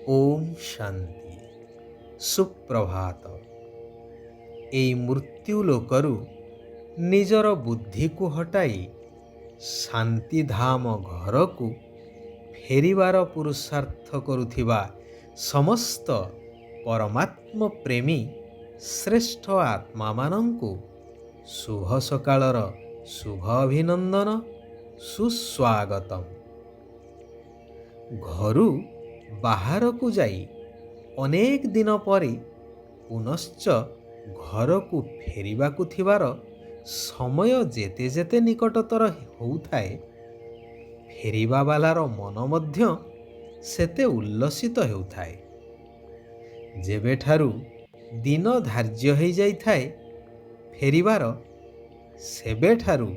ଓମ୍ ଶାନ୍ତି ସୁପ୍ରଭାତ। ଏଇ ମୃତ୍ୟୁ ଲୋକରୁ ନିଜର ବୁଦ୍ଧିକୁ ହଟାଇ ଶାନ୍ତିଧାମ ଘରକୁ ଫେରିବାର ପୁରୁଷାର୍ଥ କରୁଥିବା ସମସ୍ତ ପରମାତ୍ମ ପ୍ରେମୀ ଶ୍ରେଷ୍ଠ ଆତ୍ମାମାନଙ୍କୁ ଶୁଭ ସକାଳର ଶୁଭ ଅଭିନନ୍ଦନ, ସୁସ୍ୱାଗତମ୍। ଘରୁ ବାହାରକୁ ଯାଇ ଅନେକ ଦିନ ପରେ ପୁନଶ୍ଚ ଘରକୁ ଫେରିବାକୁ ଥିବାର ସମୟ ଯେତେ ଯେତେ ନିକଟତର ହେଉଥାଏ, ଫେରିବା ବାଲାର ମନ ମଧ୍ୟ ସେତେ ଉଲ୍ଲସିତ ହେଉଥାଏ। ଯେବେଠାରୁ ଦିନ ଧାର୍ଯ୍ୟ ହୋଇଯାଇଥାଏ ଫେରିବାର, ସେବେଠାରୁ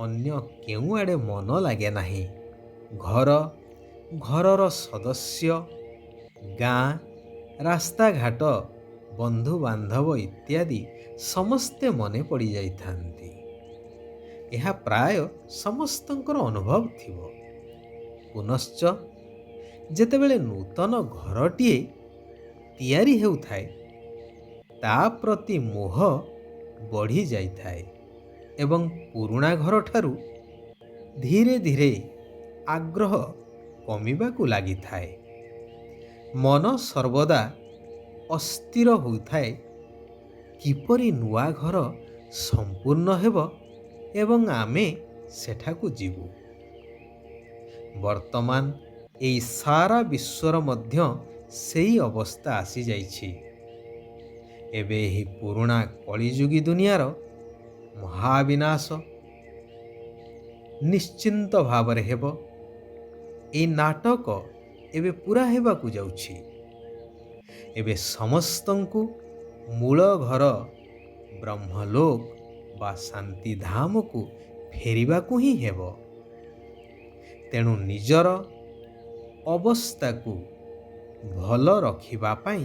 ଅନ୍ୟ କେଉଁଆଡ଼େ ମନ ଲାଗେ ନାହିଁ। ଘରର ସଦସ୍ୟ, ଗାଁ, ରାସ୍ତାଘାଟ, ବନ୍ଧୁବାନ୍ଧବ ଇତ୍ୟାଦି ସମସ୍ତେ ମନେ ପଡ଼ିଯାଇଥାନ୍ତି। ଏହା ପ୍ରାୟ ସମସ୍ତଙ୍କର ଅନୁଭବ ଥିବ। ପୁନଶ୍ଚ ଯେତେବେଳେ ନୂତନ ଘରଟିଏ ତିଆରି ହେଉଥାଏ, ତା ପ୍ରତି ମୋହ ବଢ଼ି ଯାଇଥାଏ ଏବଂ ପୁରୁଣା ଘରଠାରୁ ଧୀରେ ଧୀରେ ଆଗ୍ରହ କମିବାକୁ ଲାଗିଥାଏ। ମନ ସର୍ବଦା ଅସ୍ଥିର ହୋଇଥାଏ କିପରି ନୂଆ ଘର ସମ୍ପୂର୍ଣ୍ଣ ହେବ ଏବଂ ଆମେ ସେଠାକୁ ଯିବୁ। ବର୍ତ୍ତମାନ ଏହି ସାରା ବିଶ୍ୱର ମଧ୍ୟ ସେହି ଅବସ୍ଥା ଆସିଯାଇଛି। ଏବେ ଏହି ପୁରୁଣା କଳିଯୁଗୀ ଦୁନିଆର ମହାବିନାଶ ନିଶ୍ଚିନ୍ତ ଭାବରେ ହେବ। ଏହି ନାଟକ ଏବେ ପୁରା ହେବାକୁ ଯାଉଛି। ଏବେ ସମସ୍ତଙ୍କୁ ମୂଳ ଘର ବ୍ରହ୍ମଲୋକ ବା ଶାନ୍ତିଧାମକୁ ଫେରିବାକୁ ହିଁ ହେବ। ତେଣୁ ନିଜର ଅବସ୍ଥାକୁ ଭଲ ରଖିବା ପାଇଁ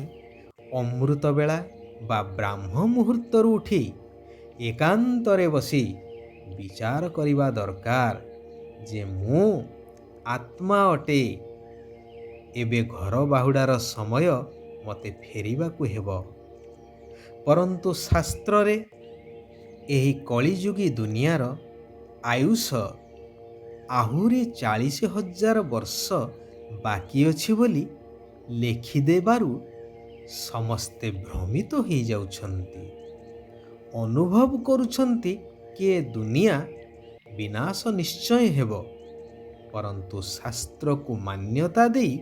ଅମୃତବେଳା ବା ବ୍ରାହ୍ମ ମୁହୂର୍ତ୍ତରୁ ଉଠି ଏକାନ୍ତରେ ବସି ବିଚାର କରିବା ଦରକାର ଯେ ମୁଁ ଆତ୍ମା ଅଟେ। ଏବେ ଘର ବାହୁଡ଼ାର ସମୟ ମୋତେ ଫେରିବାକୁ ହେବ। ପରନ୍ତୁ ଶାସ୍ତ୍ରରେ ଏହି କଳିଯୁଗୀ ଦୁନିଆର ଆୟୁଷ ଆହୁରି 40,000 ବର୍ଷ ବାକି ଅଛି ବୋଲି ଲେଖିଦେବାରୁ ସମସ୍ତେ ଭ୍ରମିତ ହୋଇଯାଉଛନ୍ତି। ଅନୁଭବ କରୁଛନ୍ତି କି ଏ ଦୁନିଆ ବିନାଶ ନିଶ୍ଚୟ ହେବ, ପରନ୍ତୁ ଶାସ୍ତ୍ରକୁ ମାନ୍ୟତା ଦେଇ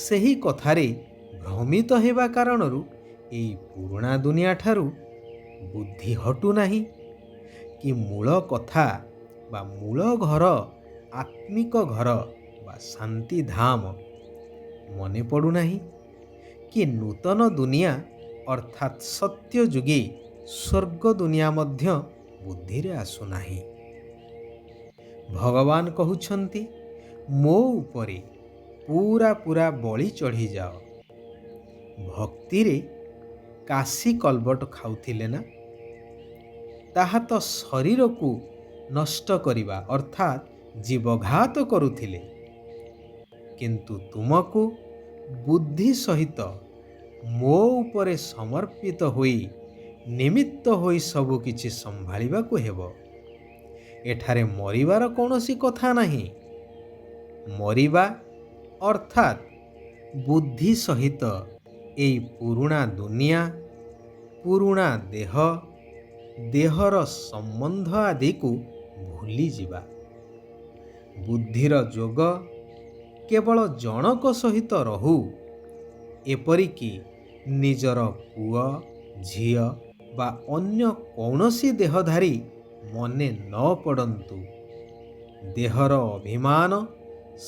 ସେହି କଥାରେ ଭ୍ରମିତ ହେବା କାରଣରୁ ଏହି ପୁରୁଣା ଦୁନିଆଠାରୁ ବୁଦ୍ଧି ହଟୁନାହିଁ କି ମୂଳ କଥା ବା ମୂଳ ଘର, ଆତ୍ମିକ ଘର ବା ଶାନ୍ତିଧାମ ମନେ ପଡ଼ୁନାହିଁ କି ନୂତନ ଦୁନିଆ ଅର୍ଥାତ୍ ସତ୍ୟଯୁଗୀ ସ୍ୱର୍ଗ ଦୁନିଆ ମଧ୍ୟ ବୁଦ୍ଧିରେ ଆସୁନାହିଁ। ଭଗବାନ କହୁଛନ୍ତି, ମୋ ଉପରେ ପୁରା ବଳି ଚଢ଼ିଯାଅ। ଭକ୍ତିରେ କାଶୀ କଲବଟ ଖାଉଥିଲେ ନା? ତାହା ତ ଶରୀରକୁ ନଷ୍ଟ କରିବା ଅର୍ଥାତ୍ ଜୀବଘାତ କରୁଥିଲେ। କିନ୍ତୁ ତୁମକୁ ବୁଦ୍ଧି ସହିତ ମୋ ଉପରେ ସମର୍ପିତ ହୋଇ ନିମିତ୍ତ ହୋଇ ସବୁ କିଛି ସମ୍ଭାଳିବାକୁ ହେବ। ଏଠାରେ ମରିବାର କୌଣସି କଥା ନାହିଁ। ମରିବା ଅର୍ଥାତ୍ ବୁଦ୍ଧି ସହିତ ଏହି ପୁରୁଣା ଦୁନିଆ, ପୁରୁଣା ଦେହର ସମ୍ବନ୍ଧ ଆଦିକୁ ଭୁଲିଯିବା। ବୁଦ୍ଧିର ଯୋଗ କେବଳ ଜଣକ ସହିତ ରହୁ, ଏପରିକି ନିଜର ପୁଅ, ଝିଅ ବା ଅନ୍ୟ କୌଣସି ଦେହଧାରୀ ମନେ ନ ପଡ଼ନ୍ତୁ। ଦେହର ଅଭିମାନ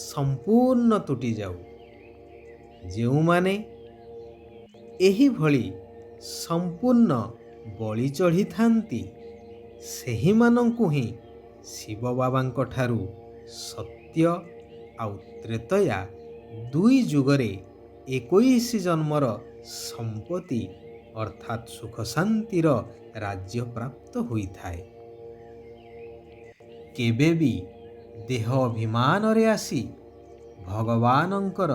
ସମ୍ପୂର୍ଣ୍ଣ ତୁଟିଯାଉ। ଯେଉଁମାନେ ଏହିଭଳି ସମ୍ପୂର୍ଣ୍ଣ ବଳି ଚଢ଼ିଥାନ୍ତି, ସେହିମାନଙ୍କୁ ହିଁ ଶିବ ବାବାଙ୍କ ଠାରୁ ସତ୍ୟ ଆଉ ତ୍ରେତୟା ଦୁଇ ଯୁଗରେ 21 ଜନ୍ମର ସମ୍ପତ୍ତି ଅର୍ଥାତ୍ ସୁଖ ଶାନ୍ତିର ରାଜ୍ୟ ପ୍ରାପ୍ତ ହୋଇଥାଏ। କେବେ ବି ଦେହ ଅଭିମାନରେ ଆସି ଭଗବାନଙ୍କର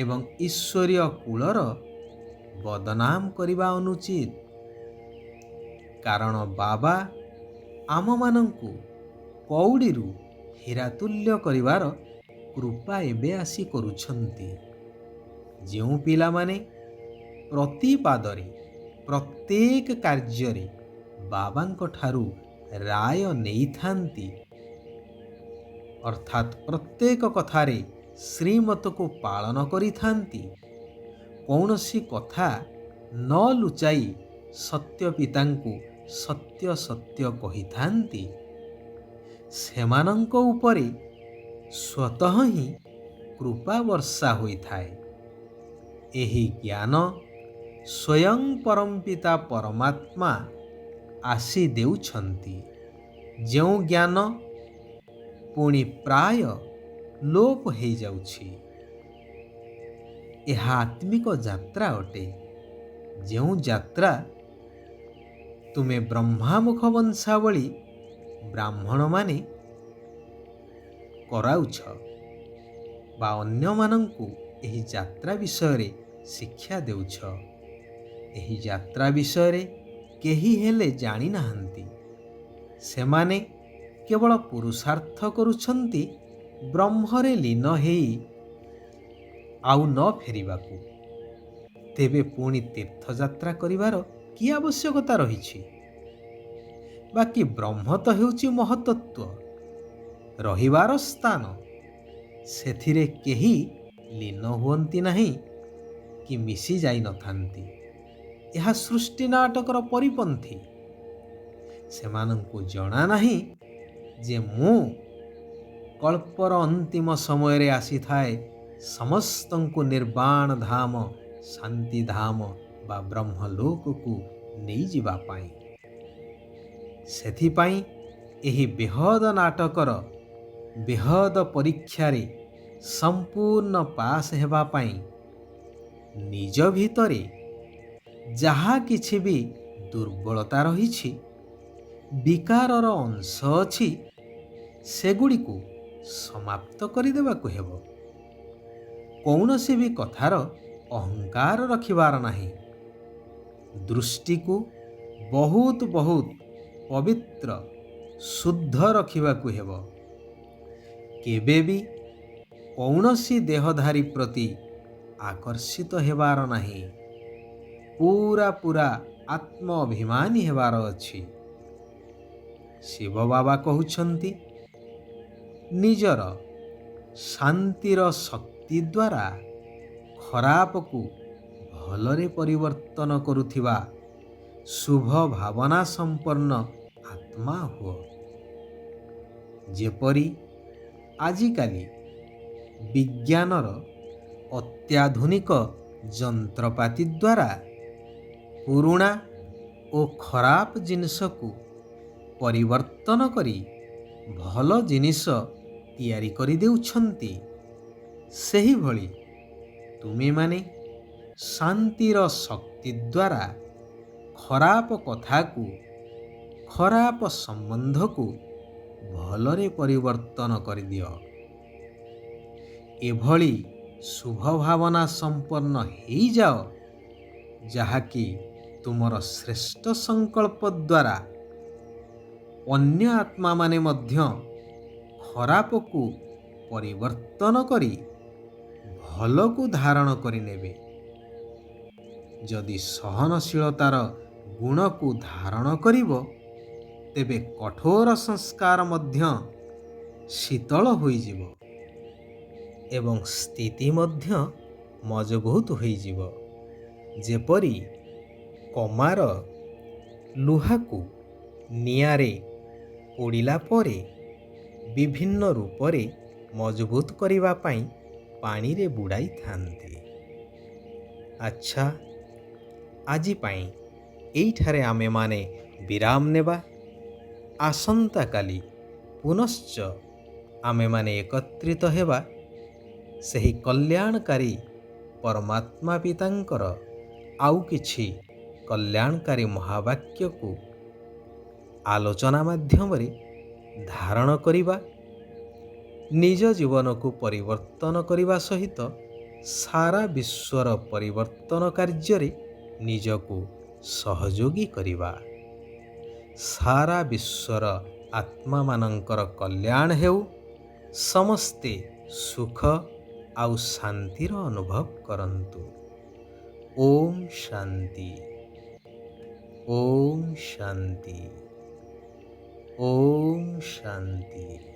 ଏବଂ ଈଶ୍ୱରୀୟ କୂଳର ବଦନାମ କରିବା ଅନୁଚିତ। କାରଣ ବାବା ଆମମାନଙ୍କୁ କଉଡ଼ିରୁ ହୀରାତୁଲ୍ୟ କରିବାର କୃପା ଏବେ ଆସି କରୁଛନ୍ତି। ଯେଉଁ ପିଲାମାନେ ପ୍ରତି ପାଦରେ ପ୍ରତ୍ୟେକ କାର୍ଯ୍ୟରେ ବାବାଙ୍କ ଠାରୁ ରାୟ ନେଇଥାନ୍ତି, ଅର୍ଥାତ୍ ପ୍ରତ୍ୟେକ କଥାରେ ଶ୍ରୀମତକୁ ପାଳନ କରିଥାନ୍ତି, କୌଣସି କଥା ନ ଲୁଚାଇ ସତ୍ୟ ପିତାଙ୍କୁ ସତ୍ୟ ସତ୍ୟ କହିଥାନ୍ତି, ସେମାନଙ୍କ ଉପରେ ସ୍ୱତଃ ହିଁ କୃପା ବର୍ଷା ହୋଇଥାଏ। ଏହି ଜ୍ଞାନ ସ୍ୱୟଂ ପରମପିତା ପରମାତ୍ମା ଆସି ଦେଉଛନ୍ତି। ଯେଉଁ ଜ୍ଞାନ ପୁଣି ପ୍ରାୟ ଲୋପ ହୋଇଯାଉଛି। ଏହା ଆତ୍ମିକ ଯାତ୍ରା ଅଟେ, ଯେଉଁ ଯାତ୍ରା ତୁମେ ବ୍ରହ୍ମାମୁଖ ବଂଶାବଳୀ ବ୍ରାହ୍ମଣମାନେ କରାଉଛ ବା ଅନ୍ୟମାନଙ୍କୁ ଏହି ଯାତ୍ରା ବିଷୟରେ ଶିକ୍ଷା ଦେଉଛ। ଏହି ଯାତ୍ରା ବିଷୟରେ କେହି ହେଲେ ଜାଣିନାହାନ୍ତି। ସେମାନେ କେବଳ ପୁରୁଷାର୍ଥ କରୁଛନ୍ତି ବ୍ରହ୍ମରେ ଲୀନ ହେଇ ଆଉ ନ ଫେରିବାକୁ। ତେବେ ପୁଣି ତୀର୍ଥଯାତ୍ରା କରିବାର କି ଆବଶ୍ୟକତା ରହିଛି? ବାକି ବ୍ରହ୍ମ ତ ହେଉଛି ମହତ୍ତତ୍ଵ, ରହିବାର ସ୍ଥାନ। ସେଥିରେ କେହି ଲୀନ ହୁଅନ୍ତି ନାହିଁ କି ମିଶି ଯାଇନଥାନ୍ତି। ଏହା ସୃଷ୍ଟି ନାଟକର ପରିପନ୍ଥୀ। ସେମାନଙ୍କୁ ଜଣା ନାହିଁ ଯେ ମୁଁ କଳ୍ପର ଅନ୍ତିମ ସମୟରେ ଆସିଥାଏ ସମସ୍ତଙ୍କୁ ନିର୍ବାଣ ଧାମ, ଶାନ୍ତିଧାମ ବା ବ୍ରହ୍ମଲୋକକୁ ନେଇଯିବା ପାଇଁ। ସେଥିପାଇଁ ଏହି ବେହଦ ନାଟକର ବେହଦ ପରୀକ୍ଷାରେ ସମ୍ପୂର୍ଣ୍ଣ ପାସ୍ ହେବା ପାଇଁ ନିଜ ଭିତରେ ଯାହା କିଛି ବି ଦୁର୍ବଳତା ରହିଛି, ବିକାରର ଅଂଶ ଅଛି, ସେଗୁଡ଼ିକୁ ସମାପ୍ତ କରିଦେବାକୁ ହେବ। କୌଣସି ବି କଥାର ଅହଙ୍କାର ରଖିବାର ନାହିଁ। ଦୃଷ୍ଟିକୁ ବହୁତ ବହୁତ ପବିତ୍ର ଶୁଦ୍ଧ ରଖିବାକୁ ହେବ। କେବେ ବି କୌଣସି ଦେହଧାରୀ ପ୍ରତି ଆକର୍ଷିତ ହେବାର ନାହିଁ। ପୁରା ଆତ୍ମ ଅଭିମାନୀ ହେବାର ଅଛି। ଶିବ ବାବା କହୁଛନ୍ତି, ନିଜର ଶାନ୍ତିର ଶକ୍ତି ଦ୍ୱାରା ଖରାପକୁ ଭଲରେ ପରିବର୍ତ୍ତନ କରୁଥିବା ଶୁଭ ଭାବନା ସମ୍ପନ୍ନ ଆତ୍ମା ହୁଅ। ଯେପରି ଆଜିକାଲି ବିଜ୍ଞାନର ଅତ୍ୟାଧୁନିକ ଯନ୍ତ୍ରପାତି ଦ୍ୱାରା ପୁରୁଣା ଓ ଖରାପ ଜିନିଷକୁ ପରିବର୍ତ୍ତନ କରି ଭଲ ଜିନିଷ ତିଆରି କରିଦେଉଛନ୍ତି, ସେହିଭଳି ତୁମେମାନେ ଶାନ୍ତିର ଶକ୍ତି ଦ୍ୱାରା ଖରାପ କଥାକୁ, ଖରାପ ସମ୍ବନ୍ଧକୁ ଭଲରେ ପରିବର୍ତ୍ତନ କରିଦିଅ। ଏଭଳି ଶୁଭ ଭାବନା ସମ୍ପନ୍ନ ହେଇଯାଅ, ଯାହାକି ତୁମର ଶ୍ରେଷ୍ଠ ସଂକଳ୍ପ ଦ୍ୱାରା ଅନ୍ୟ ଆତ୍ମାମାନେ ମଧ୍ୟ ଖରାପକୁ ପରିବର୍ତ୍ତନ କରି ଭଲକୁ ଧାରଣ କରିନେବେ। ଯଦି ସହନଶୀଳତାର ଗୁଣକୁ ଧାରଣ କରିବ, ତେବେ କଠୋର ସଂସ୍କାର ମଧ୍ୟ ଶୀତଳ ହୋଇଯିବ ଏବଂ ସ୍ଥିତି ମଧ୍ୟ ମଜବୁତ ହୋଇଯିବ। ଯେପରି କମାର ଲୁହାକୁ ନିଆଁରେ ପୋଡ଼ିଲା ପରେ ବିଭିନ୍ନ ରୂପରେ ମଜବୁତ କରିବା ପାଇଁ ପାଣିରେ ବୁଡ଼ାଇଥାନ୍ତି। ଆଚ୍ଛା, ଆଜି ପାଇଁ ଏଇଠାରେ ଆମେମାନେ ବିରାମ ନେବା। ଆସନ୍ତାକାଲି ପୁନଶ୍ଚ ଆମେମାନେ ଏକତ୍ରିତ ହେବା ସେହି କଲ୍ୟାଣକାରୀ ପରମାତ୍ମା ପିତାଙ୍କର ଆଉ କିଛି କଲ୍ୟାଣକାରୀ ମହାବାକ୍ୟକୁ ଆଲୋଚନା ମାଧ୍ୟମରେ ଧାରଣ କରିବା, ନିଜ ଜୀବନକୁ ପରିବର୍ତ୍ତନ କରିବା ସହିତ ସାରା ବିଶ୍ୱର ପରିବର୍ତ୍ତନ କାର୍ଯ୍ୟରେ ନିଜକୁ ସହଯୋଗୀ କରିବା। ସାରା ବିଶ୍ୱର ଆତ୍ମାମାନଙ୍କର କଲ୍ୟାଣ ହେଉ। ସମସ୍ତେ ସୁଖ ଆଉ ଶାନ୍ତିର ଅନୁଭବ କରନ୍ତୁ। ଓମ୍ ଶାନ୍ତି। ଓମ୍ ଶାନ୍ତି। ଓମ୍ ଶାନ୍ତି।